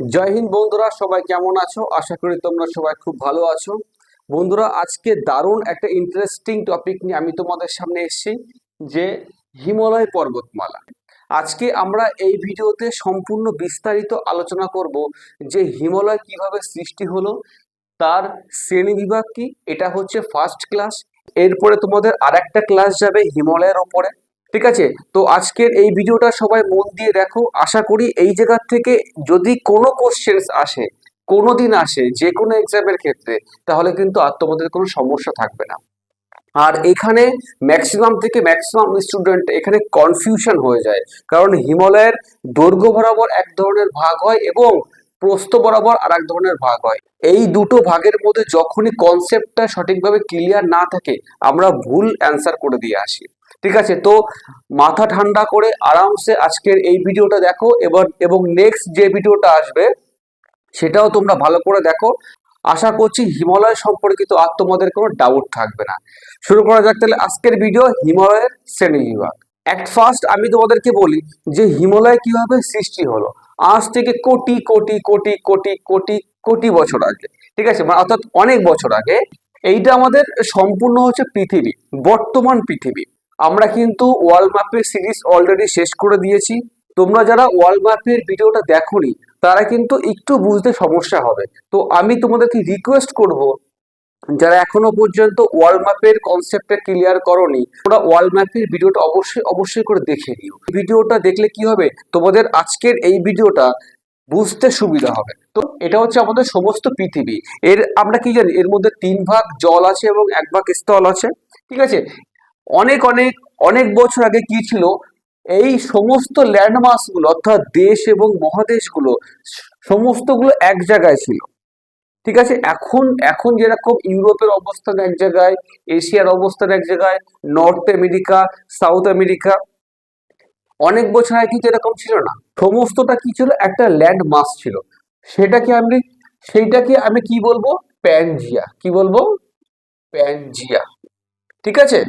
জয় হিন্দ বন্ধুরা, সবাই কেমন আছো? আশা করি তোমরা সবাই খুব ভালো আছো। বন্ধুরা, আজকে দারুণ একটা ইন্টারেস্টিং টপিক নিয়ে আমি তোমাদের সামনে এসেছি, যে হিমালয় পর্বতমালা। আজকে আমরা এই ভিডিওতে সম্পূর্ণ বিস্তারিত আলোচনা করব যে হিমালয় কিভাবে সৃষ্টি হলো, তার শ্রেণী বিভাগ কি। এটা হচ্ছে ফার্স্ট ক্লাস। এরপরে তোমাদের আরেকটা ক্লাস যাবে হিমালয়ের ওপরে। ঠিক আছে, তো আজকের এই ভিডিওটা সবাই মন দিয়ে দেখো। আশা করি এই জায়গা থেকে যদি কোনো কোশ্চেন আসে, কোনোদিন আসে যে কোনো এক্সামের ক্ষেত্রে, তাহলে কিন্তু আর তোমাদের কোনো সমস্যা থাকবে না। আর এখানে ম্যাক্সিমাম থেকে ম্যাক্সিমাম স্টুডেন্ট এখানে কনফিউশন হয়ে যায়, কারণ হিমালয়ের দৈর্ঘ্য বরাবর এক ধরনের ভাগ হয় এবং প্রস্থ বরাবর আর এক ধরনের ভাগ হয়। এই দুটো ভাগের মধ্যে যখনই কনসেপ্টটা সঠিকভাবে ক্লিয়ার না থাকে, আমরা ভুল অ্যান্সার করে দিয়ে আসি। ঠিক আছে, তো মাথা ঠান্ডা করে আরামসে আজকের এই ভিডিওটা দেখো, এবং নেক্সট যে ভিডিওটা আসবে সেটাও তোমরা ভালো করে দেখো। আশা করছি হিমালয় সম্পর্কিত আর তোমাদের কোনো ডাউট থাকবে না। শুরু করা যাক তাহলে আজকের ভিডিও, হিমালয়ের শ্রেণী বিভাগ। অ্যাট ফার্স্ট আমি তোমাদেরকে বলি যে হিমালয় কিভাবে সৃষ্টি হলো। আজ থেকে কোটি কোটি কোটি কোটি কোটি কোটি বছর আগে, ঠিক আছে, মানে অর্থাৎ অনেক বছর আগে। এইটা আমাদের সম্পূর্ণ হচ্ছে পৃথিবী, বর্তমান পৃথিবী। আমরা কিন্তু ওয়ার্ল্ড ম্যাপের সিরিজ অলরেডি শেষ করে দিয়েছি। তোমরা যারা ওয়ার্ল্ড ম্যাপের ভিডিওটা দেখোনি, তারা কিন্তু একটু বুঝতে সমস্যা হবে। তো আমি তোমাদেরকে রিকোয়েস্ট করব, যারা এখনো পর্যন্ত ওয়ার্ল্ড ম্যাপের কনসেপ্টটা ক্লিয়ার করোনি, ওরা ওয়ার্ল্ড ম্যাপের ভিডিওটা অবশ্যই অবশ্যই করে দেখে নিও। ভিডিওটা দেখলে কি হবে, তোমাদের আজকের এই ভিডিওটা বুঝতে সুবিধা হবে। তো এটা হচ্ছে আমাদের সমস্ত পৃথিবী। আমরা কি জানি, এর মধ্যে 3 ভাগ জল আছে এবং 1 ভাগ স্থল আছে। ঠিক আছে, অনেক অনেক অনেক বছর আগে কি ছিল, এই সমস্ত ল্যান্ডমার্কস গুলো অর্থাৎ দেশ এবং মহাদেশগুলো সমস্তগুলো এক জায়গায় ছিল। ঠিক আছে, এখন এখন যেরকম ইউরোপের অবস্থান এক জায়গায়, এশিয়ার অবস্থান এক জায়গায়, নর্থ আমেরিকা, সাউথ আমেরিকা, অনেক বছর আগে কিন্তু এরকম ছিল না। সমস্তটা কি ছিল, একটা ল্যান্ড মাস ছিল। সেটাকে আমি সেইটাকে আমি কি বলবো, প্যানজিয়া। কি বলবো? প্যানজিয়া। ঠিক আছে,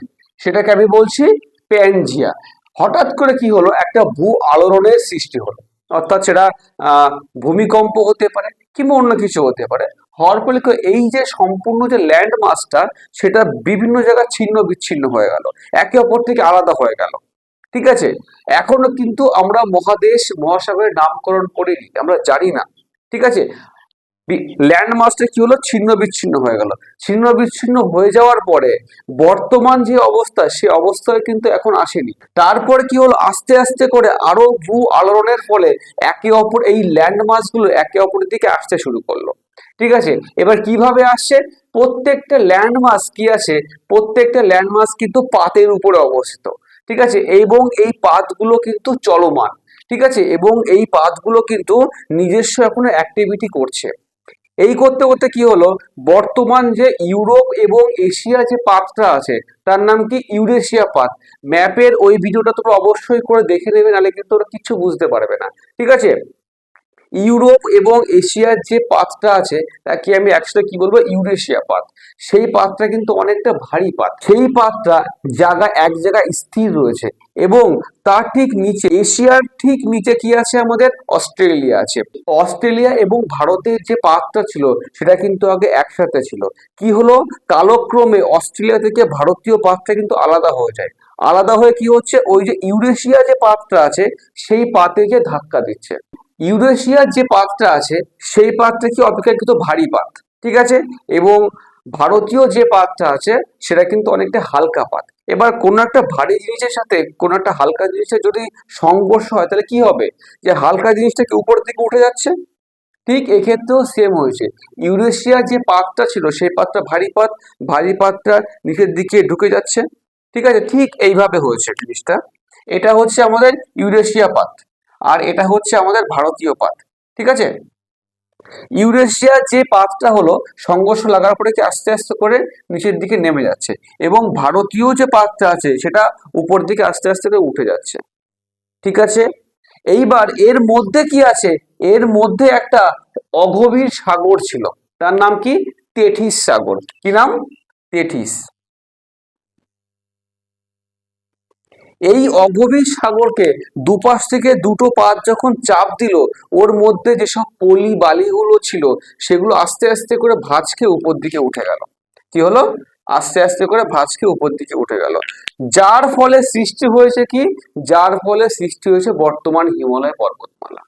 সেটাকে আমি বলছি প্যানজিয়া। হঠাৎ করে কি হলো, একটা ভূ আলোড়নের সৃষ্টি হলো। অর্থাৎ সেটা আহ ভূমিকম্প হতে পারে কিংবা অন্য কিছু হতে পারে। হওয়ার ফলে এই যে সম্পূর্ণ যে ল্যান্ড মাসটা, সেটা বিভিন্ন জায়গায় ছিন্ন বিচ্ছিন্ন হয়ে গেল, একে অপর থেকে আলাদা হয়ে গেল। ঠিক আছে, এখনো কিন্তু আমরা মহাদেশ মহাসাগরের নামকরণ করিনি, আমরা জানি না। ঠিক আছে, ল্যান্ড মাসটা কি হলো, ছিন্ন বিচ্ছিন্ন হয়ে গেল। ছিন্ন বিচ্ছিন্ন হয়ে যাওয়ার পরে বর্তমান যে অবস্থা, সে অবস্থায় কিন্তু এখন আসেনি। তারপরে কি হলো, আস্তে আস্তে করে আরো ভূ আলোড়নের ফলে একে অপর এই ল্যান্ড মাসগুলো একে অপরের দিকে আসতে শুরু করলো। ঠিক আছে, এবার কিভাবে আসছে, প্রত্যেকটা ল্যান্ডমাস কি আছে, প্রত্যেকটা ল্যান্ডমাস কিন্তু পাতের উপরে অবস্থিত। ঠিক আছে, এবং এই পাতগুলো কিন্তু চলমান। ঠিক আছে, এবং এই পাতগুলো কিন্তু নিজস্ব এখনো অ্যাক্টিভিটি করছে। এই করতে করতে কি হলো, বর্তমান যে ইউরোপ এবং এশিয়া যে পাতটা আছে, তার নাম কি ইউরেশিয়া পাত। ম্যাপের ওই ভিডিওটা তোমরা অবশ্যই করে দেখে নেবে, নাহলে কিন্তু ওরা কিছু বুঝতে পারবে না। ঠিক আছে, ইউরোপ এবং এশিয়ার যে পাতটা আছে, তাকে আমি একসাথে কি বলবো, ইউরেশিয়া পাত। সেই পাতটা কিন্তু অনেকটা ভারী পাত। সেই পাতটা এক জায়গায় স্থির রয়েছে, এবং তার ঠিক নিচে, এশিয়ার ঠিক নিচে কি আছে, আমাদের অস্ট্রেলিয়া আছে। অস্ট্রেলিয়া এবং ভারতের যে পাতটা ছিল, সেটা কিন্তু আগে একসাথে ছিল। কি হলো, কালক্রমে অস্ট্রেলিয়া থেকে ভারতীয় পাতটা কিন্তু আলাদা হয়ে যায়। আলাদা হয়ে কি হচ্ছে, ওই যে ইউরেশিয়া যে পাতটা আছে, সেই পাতে যে ধাক্কা দিচ্ছে। ইউরেশিয়ার যে পাতটা আছে, সেই পাতটা কি অপেক্ষাকৃত ভারী পাত। ঠিক আছে, এবং ভারতীয় যে পাতটা আছে, সেটা কিন্তু অনেকটা হালকা পাত। এবার কোন একটা ভারী জিনিসের সাথে কোন একটা হালকা জিনিসের যদি সংঘর্ষ হয়, তাহলে কি হবে, যে হালকা জিনিসটা কি উপরের দিকে উঠে যাচ্ছে। ঠিক এক্ষেত্রেও সেম হয়েছে। ইউরেশিয়ার যে পাতটা ছিল, সেই পাতটা ভারী পাত, ভারী পাতটা নিচের দিকে ঢুকে যাচ্ছে। ঠিক আছে, ঠিক এইভাবে হয়েছে জিনিসটা। এটা হচ্ছে আমাদের ইউরেশিয়া পাত, আর এটা হচ্ছে আমাদের ভারতীয় পাত। ঠিক আছে, ইউরেশিয়ার যে পাতটা হলো, সংঘর্ষ লাগার পরে কি আস্তে আস্তে করে নিচের দিকে নেমে যাচ্ছে, এবং ভারতীয় যে পাতটা আছে, সেটা উপর দিকে আস্তে আস্তে করে উঠে যাচ্ছে। ঠিক আছে, এইবার এর মধ্যে কি আছে, এর মধ্যে একটা অগভীর সাগর ছিল। তার নাম কি, তেথিস সাগর। কি নাম? তেথিস। এই অগভীর সাগরকে দুপাশ থেকে দুটো পাত যখন চাপ দিল, ওর মধ্যে যেসব পলি বালিগুলো ছিল সেগুলো আস্তে আস্তে করে ভাঁজ খেয়ে উপর দিকে উঠে গেল। কি হলো? আস্তে আস্তে করে ভাঁজ খেয়ে উপর দিকে উঠে গেল। যার ফলে সৃষ্টি হয়েছে কি? যার ফলে সৃষ্টি হয়েছে বর্তমান হিমালয় পর্বতমালা।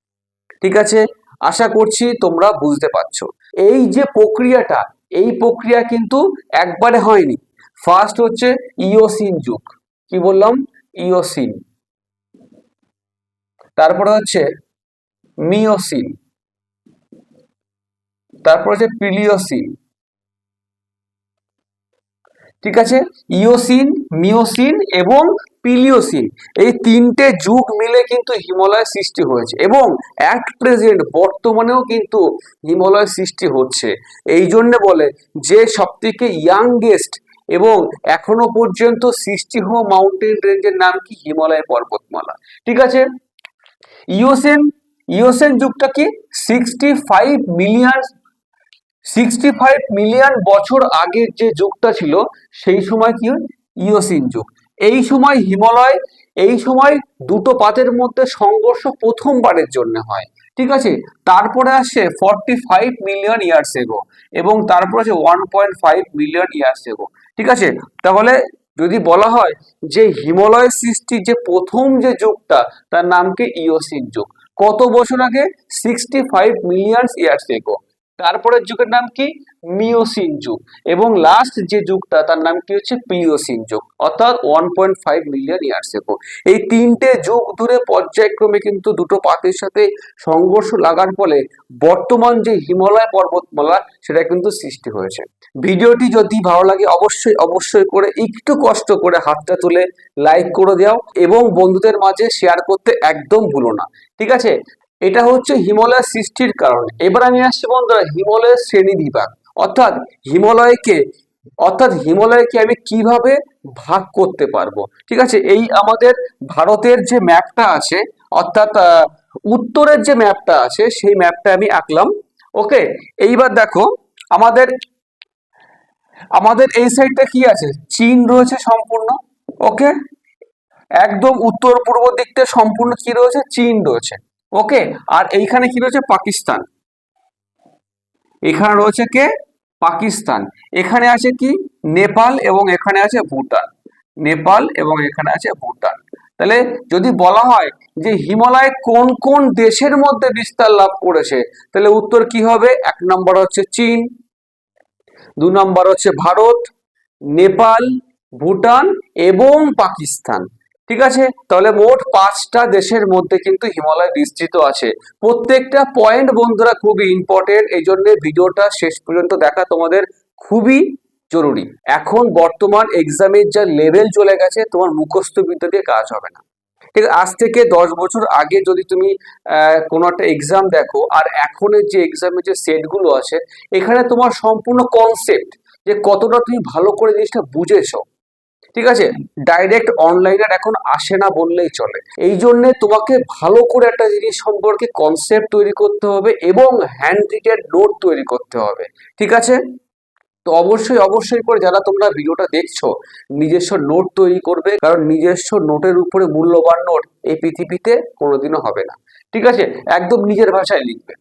ঠিক আছে, আশা করছি তোমরা বুঝতে পারছো। এই যে প্রক্রিয়াটা, এই প্রক্রিয়া কিন্তু একবারে হয়নি। ফার্স্ট হচ্ছে ইওসিন যুগ। কি বললাম? ইওসিন। তারপরে হচ্ছে মিওসিন। তারপর হচ্ছে প্লিওসিন। ঠিক আছে, ইওসিন, মিওসিন এবং প্লিওসিন, এই তিনটে যুগ মিলে কিন্তু হিমালয় সৃষ্টি হয়েছে এবং অ্যাট প্রেজেন্ট বর্তমানেও কিন্তু হিমালয় সৃষ্টি হচ্ছে। এই জন্য বলে যে সবথেকে ইয়াংগেস্ট এবং এখনো পর্যন্ত সৃষ্টি হওয়া মাউন্টেন রেঞ্জের নাম কি? হিমালয় পর্বতমালা। ঠিক আছে, ইওসেন, ইওসেন যুগটা কি? 65 মিলিয়ন বছর আগের যে যুগটা ছিল সেই সময় কি হয়? ইওসিন যুগ। এই সময় হিমালয়, এই সময় দুটো পাতের মধ্যে সংঘর্ষ প্রথমবারের জন্য হয়। ঠিক আছে, তারপরে আসে 45 মিলিয়ন ইয়ার্স এগো এবং তারপর আছে 1.5 মিলিয়ন ইয়ার্স এগো। ঠিক আছে, তাহলে যদি বলা হয় যে হিমালয় সৃষ্টির যে প্রথম যে যুগটা তার নাম কি? ইওসিন যুগ। কত বছর আগে? 65 মিলিয়ন ইয়ার্স এগো। তারপরের যুগের নাম কি? মিওসিন যুগ। এবং লাস্ট যে যুগটা তার নাম কি হচ্ছে? প্লিওসিন যুগ, অর্থাৎ 1.5 মিলিয়ন ইয়ার্স এগো। এই তিনটে যুগ ধরে পর্যায়ক্রমে কিন্তু দুটো পাতের সাথে সংঘর্ষ লাগার ফলে বর্তমান যে হিমালয় পর্বতমালা সেটা কিন্তু সৃষ্টি হয়েছে। ভিডিওটি যদি ভালো লাগে অবশ্যই অবশ্যই করে একটু কষ্ট করে হাতটা তুলে লাইক করে দাও এবং বন্ধুদের মাঝে শেয়ার করতে একদম ভুলো না। ঠিক আছে, এটা হচ্ছে হিমালয় সৃষ্টির কারণ। এবার আমি আসছি বন্ধুরা হিমালয়ের শ্রেণী বিভাগ, অর্থাৎ হিমালয়কে হিমালয়কে আমি কিভাবে ভাগ করতে পারবো। ঠিক আছে, এই আমাদের ভারতের যে ম্যাপটা আছে, অর্থাৎ উত্তরের যে ম্যাপটা আছে সেই ম্যাপটা আমি আঁকলাম। ওকে, এইবার দেখো আমাদের আমাদের এই সাইডটা কি আছে? চীন রয়েছে সম্পূর্ণ। ওকে, একদম উত্তর পূর্ব দিকটা সম্পূর্ণ কি রয়েছে? চীন রয়েছে। ওকে, আর এইখানে কি রয়েছে? পাকিস্তান। এখানে রয়েছে কে? পাকিস্তান। এখানে আছে কি? নেপাল এবং এখানে আছে ভুটান। নেপাল এবং এখানে আছে ভুটান। তাহলে যদি বলা হয় যে হিমালয় কোন কোন দেশের মধ্যে বিস্তার লাভ করেছে, তাহলে উত্তর কি হবে? 1 নম্বর হচ্ছে চীন, 2 নম্বর হচ্ছে ভারত, নেপাল, ভুটান এবং পাকিস্তান। ঠিক আছে, তাহলে মোট 5টা দেশের মধ্যে কিন্তু হিমালয় বিস্তৃত আছে। প্রত্যেকটা পয়েন্ট বন্ধুরা খুবই ইম্পর্টেন্ট, এই জন্য ভিডিওটা শেষ পর্যন্ত দেখা তোমাদের খুবই জরুরি। এখন বর্তমান এক্সামের যা লেভেল চলে গেছে, তোমার মুখস্থ বিদ্যা দিয়ে কাজ হবে না। ঠিক আছে, আজ থেকে 10 বছর আগে যদি তুমি কোনো একটা এক্সাম দেখো আর এখনের যে এক্সামের যে সেটগুলো আছে, এখানে তোমার সম্পূর্ণ কনসেপ্ট যে কতটা তুমি ভালো করে জিনিসটা বুঝেছো। ঠিক আছে, ডাইরেক্ট অনলাইনে এখন আসে না বললেই চলে। এই জন্য তোমাকে ভালো করে একটা জিনিস সম্পর্কে কনসেপ্ট তৈরি করতে হবে এবং হ্যান্ড রিটেন নোট তৈরি করতে হবে। ঠিক আছে, তো অবশ্যই অবশ্যই করে যারা তোমরা ভিডিওটা দেখছো নিজস্ব নোট তৈরি করবে, কারণ নিজস্ব নোটের উপরে মূল্যবান নোট এই পৃথিবীতে কোনোদিনও হবে না। ঠিক আছে, একদম নিজের ভাষায় লিখবে।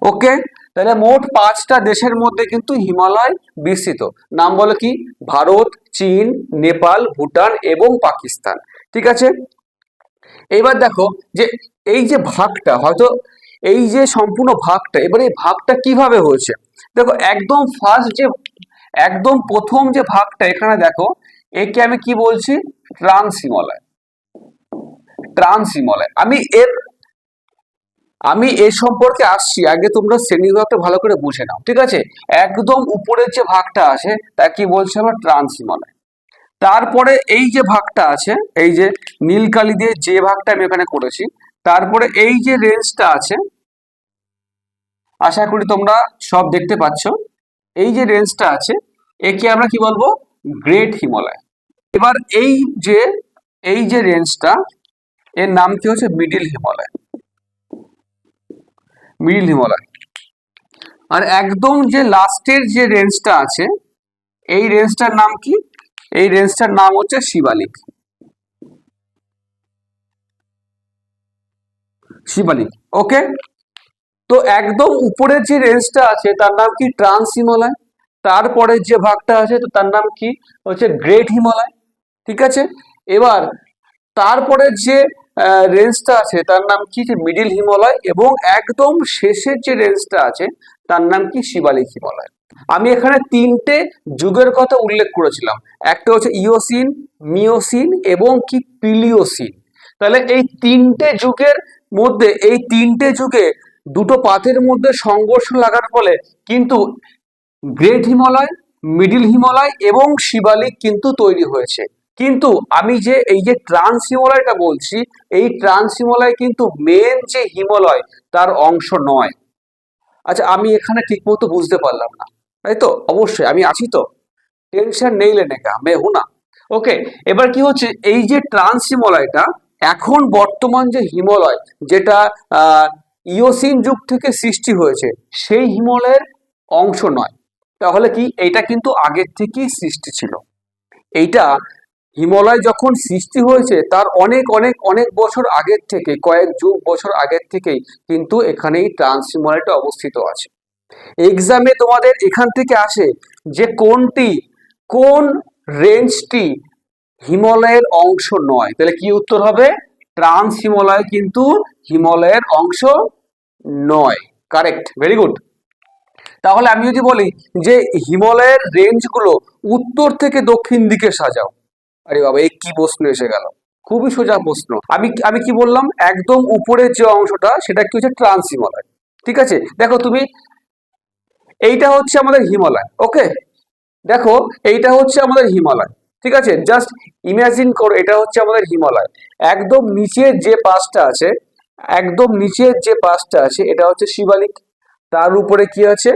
ওকে, তাহলে মোট 5টা দেশের মধ্যে কিন্তু হিমালয় বিস্তৃত। নাম বলো কি? ভারত, চীন, নেপাল, ভুটান এবং পাকিস্তান। ঠিক আছে, এইবার দেখো যে এই যে ভাগটা, হয়তো এই যে সম্পূর্ণ ভাগটা, এবার এই ভাগটা কিভাবে হয়েছে। দেখো একদম ফার্স্ট যে একদম প্রথম যে ভাগটা এখানে দেখো, একে আমি কি বলছি? ট্রান্স হিমালয়। ট্রান্স হিমালয়। আমি এ সম্পর্কে আসছি, আগে তোমরা শ্রেণীবিভাগটা ভালো করে বুঝে নাও। ঠিক আছে, একদম উপরের যে ভাগটা আছে তা কি বলছে? আমরা ট্রান্স হিমালয়। তারপরে এই যে ভাগটা আছে, এই যে নীল কালি দিয়ে যে ভাগটা আমি এখানে করেছি, তারপরে এই যে রেঞ্জটা আছে, আশা করি তোমরা সব দেখতে পাচ্ছ। এই যে রেঞ্জটা আছে একে আমরা কি বলবো? গ্রেট হিমালয়। এবার যে এই যে রেঞ্জটা, এর নাম কি হচ্ছে? মিডিল হিমালয়। মিডিল হিমালয়। আর একদম যে লাস্টের যে রেঞ্জটা আছে, এই রেঞ্জটার নাম কি? এই রেঞ্জটার নাম হচ্ছে শিবালিক। শিবালিক। ওকে, তো একদম উপরের যে রেঞ্জটা আছে তার নাম কি ট্রান্স হিমালয়, তারপরে যে ভাগটা আছে তো তার নাম কি হচ্ছে গ্রেট হিমালয়। ঠিক আছে, এবার তারপরে যে রেঞ্জটা আছে তার নাম কি যে মিডিল হিমালয়, এবং একদম শেষের যে রেঞ্জটা আছে তার নাম কি শিবালিক হিমালয়। আমি এখানে তিনটে যুগের কথা উল্লেখ করেছিলাম, একটা হচ্ছে ইওসিন, মিওসিন এবং কি পিলিওসিন। তাহলে এই তিনটে যুগের মধ্যে, এই তিনটে যুগে দুটো পাতের মধ্যে সংঘর্ষ লাগার ফলে কিন্তু গ্রেট হিমালয়, মিডিল হিমালয় এবং শিবালিক কিন্তু তৈরি হয়েছে। কিন্তু আমি যে এই যে ট্রান্স হিমালয়টা বলছি, এই ট্রান্স হিমালয় কিন্তু মেন যে হিমালয় তার অংশ নয়। আচ্ছা, আমি এখানে ঠিক মতো বুঝতে পারলাম না, তাই তো? অবশ্যই আমি আছি তো, টেনশন নেই লেনে কা মে হু না। ওকে, এবার কি হচ্ছে, এই যে ট্রান্স হিমালয়টা এখন বর্তমান যে হিমালয়, যেটা আহ ইওসিন যুগ থেকে সৃষ্টি হয়েছে, সেই হিমালয়ের অংশ নয়। তাহলে কি এইটা কিন্তু আগের থেকেই সৃষ্টি ছিল। এইটা হিমালয় যখন সৃষ্টি হয়েছে তার অনেক অনেক অনেক বছর আগের থেকে, কয়েক যুগ বছর আগের থেকেই কিন্তু এখানে এই ট্রান্স হিমালয়টা অবস্থিত আছে। এক্সামে তোমাদের এখান থেকে আসে যে কোন রেঞ্জটি হিমালয়ের অংশ নয়, তাহলে কি উত্তর হবে? ট্রান্স হিমালয় কিন্তু হিমালয়ের অংশ নয়। Correct, very good. তাহলে আমি যদি বলি যে হিমালয়ের রেঞ্জগুলো উত্তর থেকে দক্ষিণ দিকে সাজাও, আরে বাবা এই কি প্রশ্ন এসে গেল, খুবই সোজা প্রশ্ন। আমি আমি কি বললাম, একদম উপরের যে অংশটা সেটা কি হচ্ছে ট্রান্স হিমালয়। ঠিক আছে, দেখো তুমি, এইটা হচ্ছে আমাদের হিমালয়। ওকে, দেখো এইটা হচ্ছে আমাদের হিমালয়। ঠিক আছে, জাস্ট ইমাজিন করো এটা হচ্ছে আমাদের হিমালয়। একদম নিচের যে পাশটা আছে, একদম নিচের যে পাশটা আছে এটা হচ্ছে শিবালিক। তার উপরে কি আছে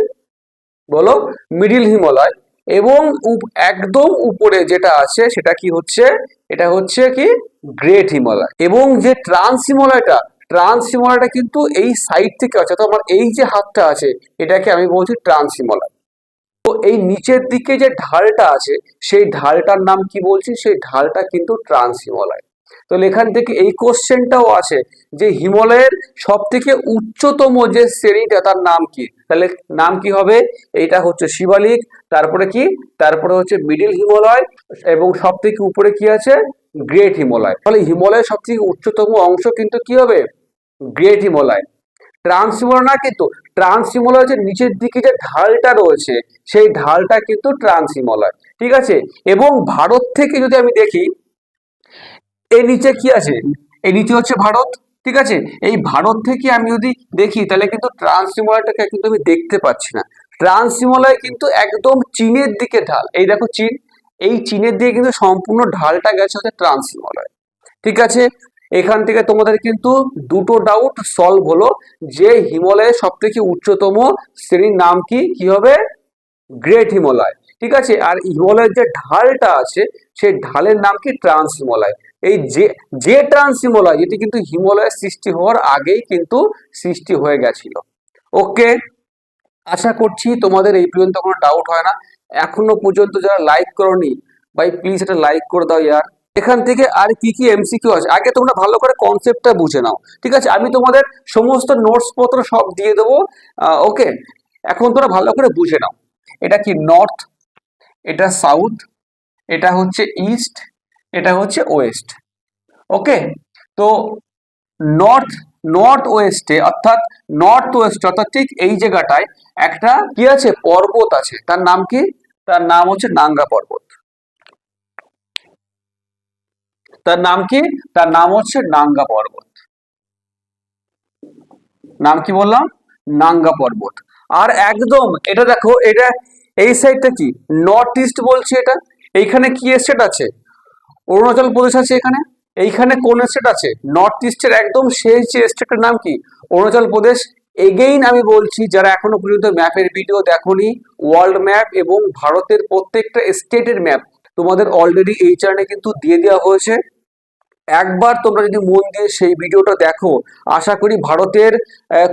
বলো? মিডিল হিমালয়। এবং একদম উপরে যেটা আছে সেটা কি হচ্ছে? এটা হচ্ছে কি গ্রেট হিমালয়। এবং যে ট্রান্স হিমালয়টা কিন্তু এই সাইড থেকে আছে, তো আমার এই যে হাতটা আছে এটাকে আমি বলছি ট্রান্স হিমালয়। তো এই নিচের দিকে যে ঢালটা আছে সেই ঢালটার নাম কি বলছি? সেই ঢালটা কিন্তু ট্রান্স হিমালয়। তো এখান থেকে এই কোশ্চেনটাও আছে যে হিমালয়ের সব থেকে উচ্চতম যে শ্রেণীটা তার নাম কি? তাহলে নাম কি হবে? এইটা হচ্ছে শিবালিক, তারপরে কি, তারপরে হচ্ছে মিডিল হিমালয়, এবং সব থেকে উপরে কি আছে? গ্রেট হিমালয়। তাহলে হিমালয়ের সব থেকে উচ্চতম অংশ কিন্তু কি হবে? গ্রেট হিমালয়। ট্রান্স হিমালয় না, কিন্তু ট্রান্স হিমালয় যে নিচের দিকে যে ঢালটা রয়েছে সেই ঢালটা কিন্তু ট্রান্স হিমালয়। ঠিক আছে, এবং ভারত থেকে যদি আমি দেখি, এই নিচে কি আছে? এই নিচে হচ্ছে ভারত। ঠিক আছে, এই ভারত থেকে আমি যদি দেখি তাহলে কিন্তু ট্রান্স হিমালয়টাকে কিন্তু আমি দেখতে পাচ্ছি না। ট্রান্স হিমালয় কিন্তু একদম চীনের দিকে ঢাল, এই দেখো চীন, এই চীনের দিকে কিন্তু সম্পূর্ণ ঢালটা গেছে হচ্ছে ট্রান্স হিমালয়। ঠিক আছে, এখান থেকে তোমাদের কিন্তু দুটো ডাউট সলভ হলো, যে হিমালয়ের সব থেকে উচ্চতম শ্রেণীর নাম কি কি হবে? গ্রেট হিমালয়। ঠিক আছে, আর হিমালয়ের যে ঢালটা আছে সেই ঢালের নাম কি? ট্রান্স হিমালয়। এই যে ট্রান্স হিমালয়, যেটি কিন্তু হিমালয়ের সৃষ্টি হওয়ার আগেই কিন্তু সৃষ্টি হয়ে গেছিল। ওকে, আশা করছি তোমাদের এই পর্যন্ত কোনো ডাউট হয় না। এখনো পর্যন্ত যারা লাইক করোনি, ভাই প্লিজ এটা লাইক করে দাও ইয়ার। এখান থেকে আর কি কি এমসিকিউ আছে আগে তোমরা ভালো করে কনসেপ্টটা বুঝে নাও। ঠিক আছে, আমি তোমাদের সমস্ত নোটস পত্র সব দিয়ে দেবো। ওকে, এখন তোমরা ভালো করে বুঝে নাও। এটা কি নর্থ, এটা সাউথ, এটা হচ্ছে ইস্ট, এটা হচ্ছে ওয়েস্ট। ওকে, তো নর্থ নর্থ ওয়েস্টে অর্থাৎ ঠিক এই জায়গাটায় একটা কি আছে? পর্বত আছে, তার নাম কি? তার নাম হচ্ছে নাঙ্গা পর্বত। তার নাম কি? তার নাম হচ্ছে নাঙ্গা পর্বত। নাম কি বললাম? নাঙ্গা পর্বত। আর একদম এটা দেখো, এটা এই সাইডটা কি? নর্থ ইস্ট বলছি এটা। এইখানে কি স্টেট আছে? অরুণাচল প্রদেশ আছে এখানে। এইখানে কোন স্টেট আছে? নর্থ ইস্টের একদম শেষ যে স্টেটের নাম কি? অরুণাচল প্রদেশ। এগেইন আমি বলছি, যারা এখনো পর্যন্ত ম্যাপের ভিডিও দেখোনি, ওয়ার্ল্ড ম্যাপ এবং ভারতের প্রত্যেকটা স্টেটের ম্যাপ তোমাদের অলরেডি এই চ্যানেলে কিন্তু দিয়ে দেওয়া হয়েছে। একবার তোমরা যদি মন দিয়ে সেই ভিডিওটা দেখো, আশা করি ভারতের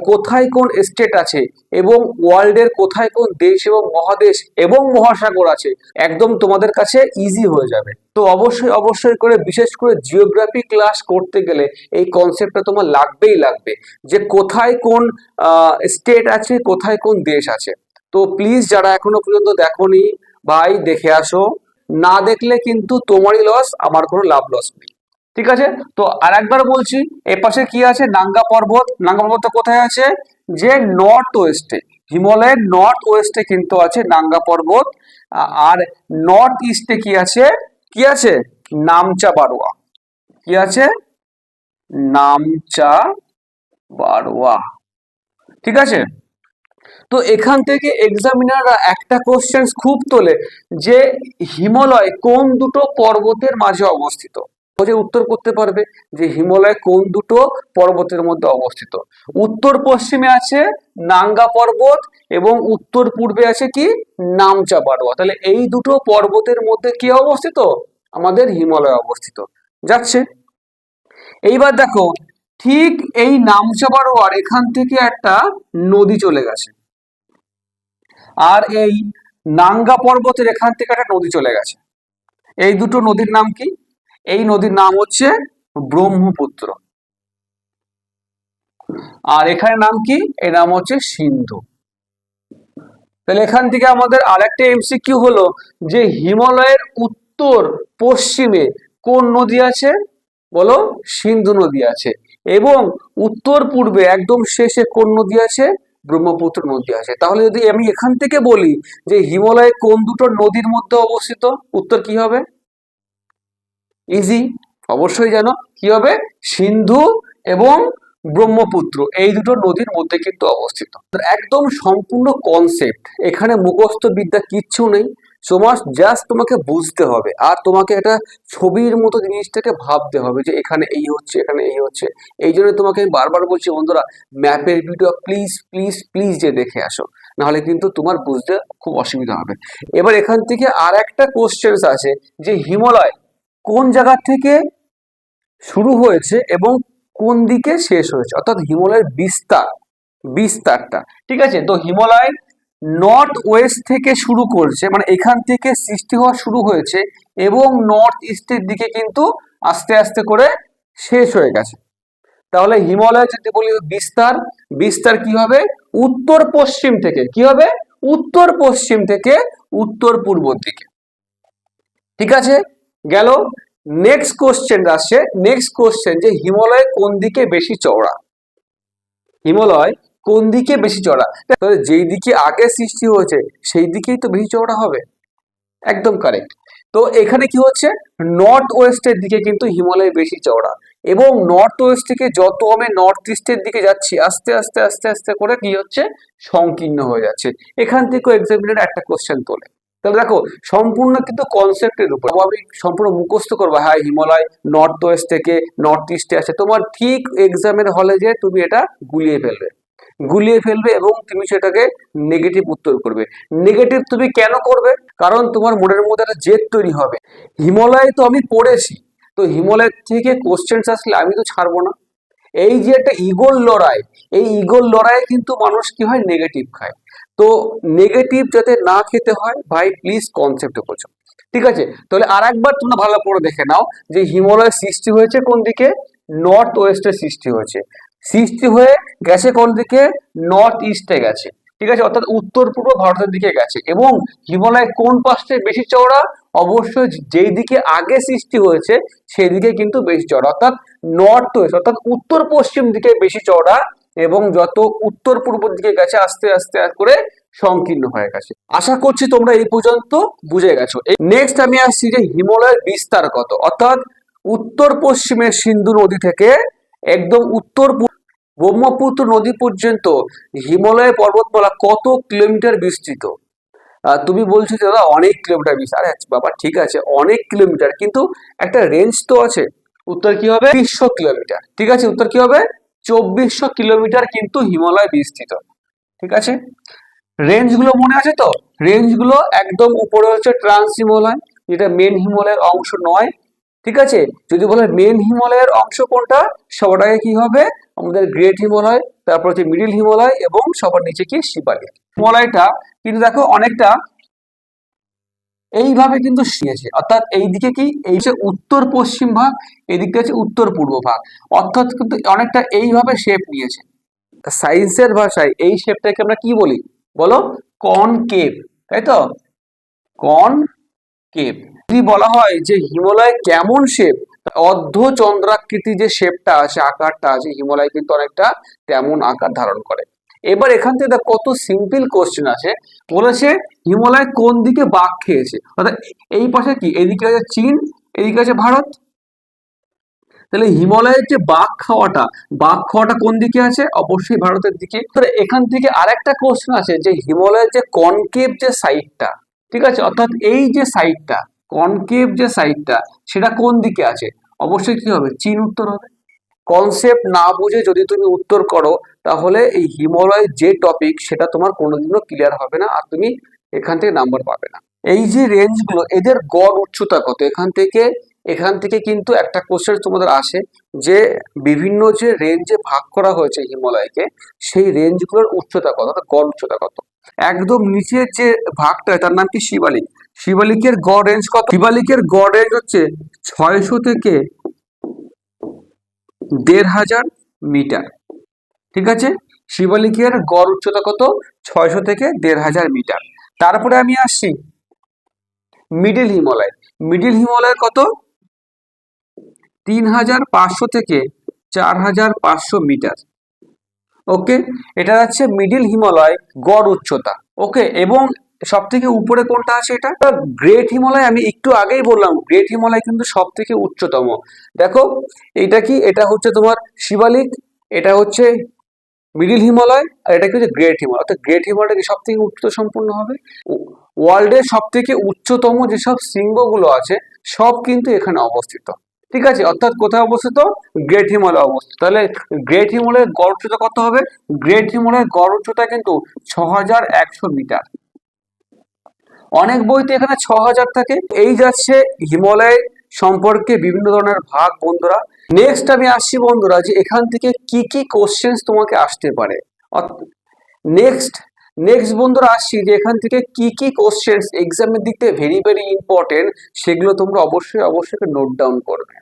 কোথায় কোন স্টেট আছে এবং ওয়ার্ল্ডের কোথায় কোন দেশ এবং মহাদেশ এবং মহাসাগর আছে একদম তোমাদের কাছে ইজি হয়ে যাবে। তো অবশ্যই অবশ্যই করে, বিশেষ করে জিওগ্রাফি ক্লাস করতে গেলে এই কনসেপ্টটা তোমার লাগবেই লাগবে, যে কোথায় কোন স্টেট আছে, কোথায় কোন দেশ আছে। তো প্লিজ যারা এখনো পর্যন্ত দেখোনি ভাই, দেখে আসো। না দেখলে কিন্তু তোমারই লস, আমার কোনো লাভ লস নেই। ঠিক আছে, তো আর একবার বলছি, এ পাশে কি আছে, নাঙ্গা পর্বত। নাঙ্গা পর্বত কোথায় আছে, যে নর্থ ওয়েস্টে, হিমালয়ের নর্থ ওয়েস্টে কিন্তু আছে নাঙ্গা পর্বত। আর নর্থ ইস্টে কি আছে, কি আছে, নামচা বারোয়া। কি আছে, নামচা বারোয়া। ঠিক আছে, তো এখান থেকে এক্সামিনাররা একটা কোশ্চেন খুব তোলে, যে হিমালয় কোন দুটো পর্বতের মাঝে অবস্থিত। সহজে উত্তর করতে পারবে যে হিমালয় কোন দুটো পর্বতের মধ্যে অবস্থিত। উত্তর পশ্চিমে আছে নাঙ্গা পর্বত এবং উত্তর পূর্বে আছে কি, নামচা বারোয়া। তাহলে এই দুটো পর্বতের মধ্যে কি অবস্থিত, আমাদের হিমালয় অবস্থিত। যাচ্ছে, এইবার দেখো, ঠিক এই নামচা বারোয়ার এখান থেকে একটা নদী চলে গেছে, আর এই নাঙ্গা পর্বতের এখান থেকে একটা নদী চলে গেছে। এই দুটো নদীর নাম কি, এই নদীর নাম হচ্ছে ব্রহ্মপুত্র, আর এখানে নাম কি, এর নাম হচ্ছে সিন্ধু। তাহলে এখান থেকে আমাদের আরেকটা এমসিকিউ হলো, যে হিমালয়ের উত্তর পশ্চিমে কোন নদী আছে, বলো, সিন্ধু নদী আছে। এবং উত্তর পূর্বে একদম শেষে কোন নদী আছে, ব্রহ্মপুত্র নদী আছে। তাহলে যদি আমি এখান থেকে বলি যে হিমালয় কোন দুটো নদীর মধ্যে অবস্থিত, উত্তর কি হবে, ইজি, অবশ্যই জানো কি হবে, সিন্ধু এবং ব্রহ্মপুত্র এই দুটো নদীর মধ্যে কিন্তু অবস্থিত। একদম সম্পূর্ণ কনসেপ্ট, এখানে মুখস্থ বিদ্যা কিচ্ছু নেই। তোমার জাস্ট তোমাকে বুঝতে হবে, আর তোমাকে একটা ছবির মতো জিনিসটাকে ভাবতে হবে, যে এখানে এই হচ্ছে, এখানে এই হচ্ছে। এই জন্য তোমাকে আমি বারবার বলছি বন্ধুরা, ম্যাপের ভিডিও প্লিজ প্লিজ প্লিজ যে দেখে আসো, নাহলে কিন্তু তোমার বুঝতে খুব অসুবিধা হবে। এবার এখান থেকে আর একটা কোশ্চেন আছে, যে হিমালয় কোন জায়গা থেকে শুরু হয়েছে এবং কোন দিকে শেষ হয়েছে, অর্থাৎ হিমালয়ের বিস্তারটা। ঠিক আছে, তো হিমালয় নর্থ ওয়েস্ট থেকে শুরু করছে, মানে এখান থেকে সৃষ্টি হওয়া শুরু হয়েছে এবং নর্থ ইস্টের দিকে কিন্তু আস্তে আস্তে করে শেষ হয়ে গেছে। তাহলে হিমালয় যদি বলি বিস্তার, বিস্তার কি হবে, উত্তর পশ্চিম থেকে কি হবে, উত্তর পশ্চিম থেকে উত্তর পূর্বর দিকে। ঠিক আছে, গেল। নেক্সট কোশ্চেন আসছে, নেক্সট কোশ্চেন, যে হিমালয় কোন দিকে বেশি চওড়া, হিমালয় কোন দিকে বেশি চওড়া। তাহলে যেই দিকে আগে সৃষ্টি হয়েছে সেই দিকেই তো বেশি চওড়া হবে, একদম কারেক্ট। তো এখানে কি হচ্ছে, নর্থ ওয়েস্টের দিকে কিন্তু হিমালয় বেশি চওড়া, এবং নর্থ ওয়েস্ট থেকে যত আমি নর্থ ইস্টের দিকে যাচ্ছি আস্তে আস্তে আস্তে আস্তে করে কি হচ্ছে, সংকীর্ণ হয়ে যাচ্ছে। এখান থেকেও এক্সামিনার একটা কোশ্চেন তোলে। তাহলে দেখো, সম্পূর্ণ কিন্তু কনসেপ্টের উপর আমি সম্পূর্ণ মুখস্থ করবো, হ্যাঁ হিমালয় নর্থ ওয়েস্ট থেকে নর্থ ইস্টে আসে, তোমার ঠিক এক্সামের হলে যে তুমি এটা গুলিয়ে ফেলবে, গুলিয়ে ফেলবে এবং তুমি সেটাকে নেগেটিভ উত্তর করবে। নেগেটিভ তুমি কেন করবে, কারণ তোমার মনের মধ্যে একটা জেদ তৈরি হবে, হিমালয় তো আমি পড়েছি, তো হিমালয় থেকে কোশ্চেন আসলে আমি তো ছাড়বো না। এই যে একটা ইগোর লড়াই, এই ইগোর লড়াইয়ে কিন্তু মানুষ কি হয়, নেগেটিভ খায়। তো নেগেটিভ যাতে না খেতে হয় ভাই, প্লিজ কনসেপ্টে বোঝো। ঠিক আছে, তাহলে আর একবার তোমরা ভালো করে দেখে নাও, যে হিমালয় সৃষ্টি হয়েছে কোন দিকে, নর্থ ওয়েস্টে সৃষ্টি হয়েছে, সৃষ্টি হয়ে গেছে কোন দিকে, নর্থ ইস্টে গেছে। ঠিক আছে, অর্থাৎ উত্তর পূর্ব ভারতের দিকে গেছে। এবং হিমালয় কোন পাশে বেশি চওড়া, অবশ্যই যেই দিকে আগে সৃষ্টি হয়েছে সেই দিকে কিন্তু বেশি চওড়া, অর্থাৎ নর্থ ওয়েস্ট, অর্থাৎ উত্তর পশ্চিম দিকে বেশি চওড়া, এবং যত উত্তর পূর্ব দিকে গেছে আস্তে আস্তে করে সংকীর্ণ হয়ে গেছে। আশা করছি তোমরা এই পর্যন্ত বুঝে গেছো। নেক্সট আমি আসছি, যে হিমালয়ের বিস্তার কত, অর্থাৎ উত্তর পশ্চিমের সিন্ধু নদী থেকে একদম উত্তর ব্রহ্মপুত্র নদী পর্যন্ত হিমালয় পর্বতমালা কত কিলোমিটার বিস্তৃত। তুমি বলছো যে দাদা অনেক কিলোমিটার বিস্তৃত, আরে বাবা ঠিক আছে অনেক কিলোমিটার, কিন্তু একটা রেঞ্জ তো আছে। উত্তর কি হবে, 2400 কিলোমিটার। ঠিক আছে, উত্তর কি হবে, 2400 কিলোমিটার কিন্তু হিমালয় বিস্তৃত। ঠিক আছে, রেঞ্জ গুলো মনে আছে তো, রেঞ্জ গুলো একদম উপরে হচ্ছে ট্রান্স হিমালয়, যেটা মেন হিমালয়ের অংশ নয়, ঠিক আছে। যদি বলে মেন হিমালয়ের অংশ কোনটা, সবার আগে কি হবে আমাদের গ্রেট হিমালয়, তারপর হচ্ছে মিডিল হিমালয় এবং সবার নিচে কি শিবালিক। হিমালয়টা কিন্তু দেখো অনেকটা এইভাবে কিন্তু নিয়েছে, অর্থাৎ এইদিকে কি এই যে উত্তর পশ্চিম ভাগ, এদিকটা হচ্ছে উত্তর পূর্ব ভাগ, অর্থাৎ কিন্তু অনেকটা এইভাবে শেপ নিয়েছে। সায়েন্সের ভাষায় এই শেপটাকে আমরা কি বলি বলো, কনকেভ, তাই তো, কনকেভ। যদি বলা হয় যে হিমালয় কেমন শেপ, অর্ধচন্দ্রাকৃতি যে শেপটা আছে, আকারটা আছে, হিমালয় কিন্তু অনেকটা তেমন আকার ধারণ করে। এবার এখান থেকে কত সিম্পল কোশ্চেন আছে, বলেছে হিমালয় কোন দিকে বাঁক খেয়েছে, অর্থাৎ এই পাশে কি, এদিকে আছে চীন, এদিকে আছে ভারত, তাহলে হিমালয়ের যে বাঁক খাওয়াটা কোন দিকে আছে, অবশ্যই ভারতের দিকে। এখান থেকে আরেকটা কোশ্চেন আছে যে হিমালয়ের যে কনকেভ যে সাইডটা, ঠিক আছে, অর্থাৎ এই যে সাইডটা, কনকেভ যে সাইডটা, সেটা কোন দিকে আছে, অবশ্যই কি হবে, চীন উত্তর হবে। কনসেপ্ট না বুঝে যদি তুমি উত্তর করো, তাহলে এই হিমালয়ের যে টপিক সেটা তোমার কোনোদিনও ক্লিয়ার হবে না, আর তুমি এখান থেকে নাম্বার পাবে না। এই যে রেঞ্জগুলো, এদের গড় উচ্চতা কত, এখান থেকে কিন্তু একটা কোশ্চেন তোমাদের আসে যে বিভিন্ন যে রেঞ্জে ভাগ করা হয়েছে হিমালয়কে, সেই রেঞ্জগুলোর উচ্চতা কত, গড় উচ্চতা কত। একদম নিচের যে ভাগটা, তার নাম কি শিবালিক। শিবালিকের গড় রেঞ্জ কত, শিবালিকের গড় রেঞ্জ হচ্ছে 600 থেকে 1500 মিটার। ঠিক আছে, শিবালিকের গড় উচ্চতা কত, 600 থেকে 1500 মিটার। তারপরে আমি আসছি মিডিল হিমালয়। মিডিল হিমালয়ের কত, 3500 থেকে 4500 মিটার। ওকে, এটা হচ্ছে মিডিল হিমালয় গড় উচ্চতা। ওকে, এবং সব থেকে উপরে কোনটা আছে, এটা গ্রেট হিমালয়। আমি একটু আগেই বললাম গ্রেট হিমালয় কিন্তু সব থেকে উচ্চতম। দেখো এটা কি, এটা হচ্ছে তোমার শিবালিক, এটা হচ্ছে মিডিল হিমালয়, আর এটা কি হচ্ছে গ্রেট হিমালয়। অর্থাৎ গ্রেট হিমালয়টা কি সব থেকে উচ্চতা সম্পূর্ণ হবে। ওয়ার্ল্ডের সব থেকে উচ্চতম যেসব শৃঙ্গগুলো আছে সব কিন্তু এখানে অবস্থিত। ঠিক আছে, অর্থাৎ কোথায় অবস্থিত, গ্রেট হিমালয় অবস্থিত। তাহলে গ্রেট হিমালয়ের গড় উচ্চতা কত হবে, গ্রেট হিমালয়ের গড় উচ্চতা কিন্তু 6100 মিটার। অনেক বইতে এখানে 6000 থাকে। এই যাচ্ছে হিমালয় সম্পর্কে বিভিন্ন ধরনের ভাগ বন্ধুরা। নেক্সট আমি আসছি বন্ধুরা যে এখান থেকে কি কি কোশ্চেন তোমাকে আসতে পারে। নেক্সট নেক্সট বন্ধুরা আসছি যে এখান থেকে কি কি কোশ্চেন এক্সামের দিক থেকে ভেরি ভেরি ইম্পর্টেন্ট, সেগুলো তোমরা অবশ্যই নোট ডাউন করবে।